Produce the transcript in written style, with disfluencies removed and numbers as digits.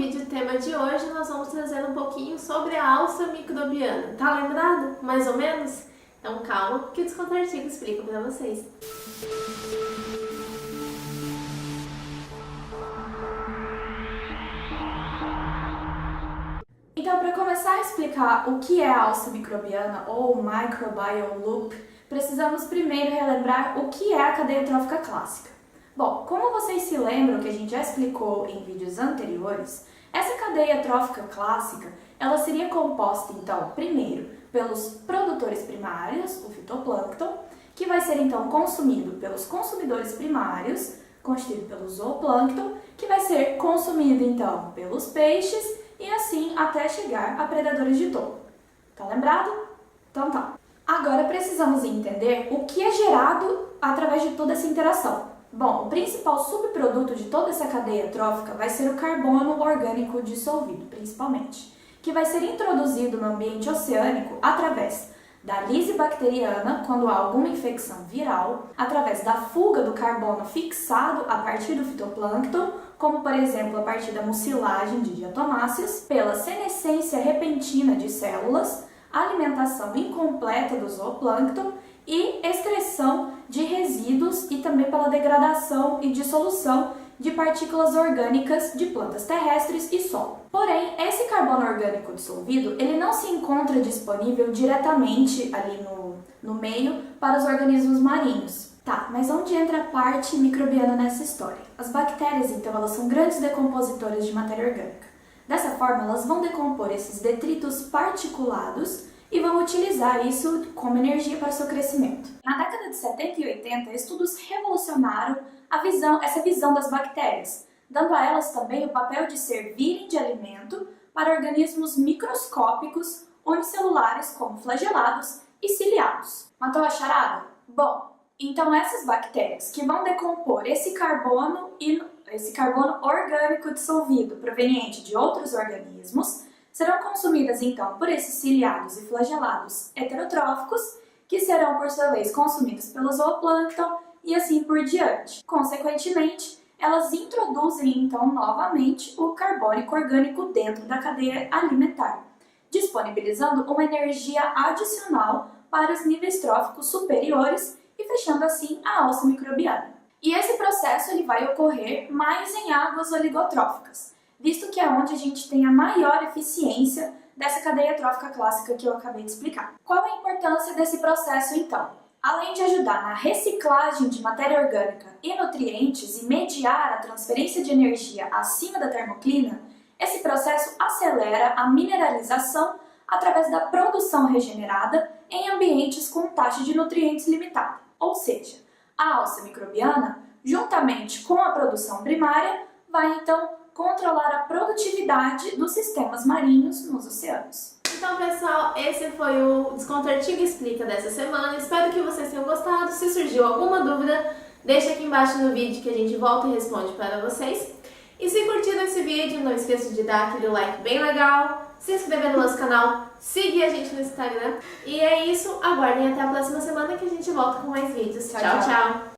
vídeo tema de hoje nós vamos trazer um pouquinho sobre a alça microbiana. Tá lembrado? Mais ou menos? Então calma que o Desconto Artigo explica pra vocês. Então, para começar a explicar o que é a alça microbiana ou microbial loop, precisamos primeiro relembrar o que é a cadeia trófica clássica. Bom, como vocês se lembram que a gente já explicou em vídeos anteriores, essa cadeia trófica clássica, ela seria composta então, primeiro, pelos produtores primários, o fitoplâncton, que vai ser então consumido pelos consumidores primários, constituído pelo zooplâncton, que vai ser consumido então pelos peixes e assim até chegar a predadores de topo. Tá lembrado? Então tá. Agora precisamos entender o que é gerado através de toda essa interação. Bom, o principal subproduto de toda essa cadeia trófica vai ser o carbono orgânico dissolvido, principalmente, que vai ser introduzido no ambiente oceânico através da lise bacteriana, quando há alguma infecção viral, através da fuga do carbono fixado a partir do fitoplâncton, como por exemplo a partir da mucilagem de diatomáceas, pela senescência repentina de células, alimentação incompleta do zooplâncton e excreção de resíduos e também pela degradação e dissolução de partículas orgânicas de plantas terrestres e solo. Porém, esse carbono orgânico dissolvido, ele não se encontra disponível diretamente ali no meio para os organismos marinhos. Tá, mas onde entra a parte microbiana nessa história? As bactérias, então, elas são grandes decompositoras de matéria orgânica. Dessa forma, elas vão decompor esses detritos particulados e vão utilizar isso como energia para o seu crescimento. Na década de 70 e 80, estudos revolucionaram essa visão das bactérias, dando a elas também o papel de servirem de alimento para organismos microscópicos unicelulares como flagelados e ciliados. Matou a charada? Bom, então essas bactérias que vão decompor esse carbono orgânico dissolvido proveniente de outros organismos serão consumidas então por esses ciliados e flagelados heterotróficos, que serão por sua vez consumidos pelo zooplâncton e assim por diante. Consequentemente, elas introduzem então novamente o carbônico orgânico dentro da cadeia alimentar, disponibilizando uma energia adicional para os níveis tróficos superiores e fechando assim a alça microbiana. E esse processo ele vai ocorrer mais em águas oligotróficas, visto que é onde a gente tem a maior eficiência dessa cadeia trófica clássica que eu acabei de explicar. Qual a importância desse processo então? Além de ajudar na reciclagem de matéria orgânica e nutrientes e mediar a transferência de energia acima da termoclina, esse processo acelera a mineralização através da produção regenerada em ambientes com taxa de nutrientes limitada. Ou seja, a alça microbiana, juntamente com a produção primária, vai então controlar a produtividade dos sistemas marinhos nos oceanos. Então pessoal, esse foi o Desconto Artigo Explica dessa semana. Espero que vocês tenham gostado. Se surgiu alguma dúvida, deixa aqui embaixo no vídeo que a gente volta e responde para vocês. E se curtiram esse vídeo, não esqueça de dar aquele like bem legal, se inscrever no nosso canal, seguir a gente no Instagram. E é isso, aguardem até a próxima semana que a gente volta com mais vídeos. Tchau, tchau!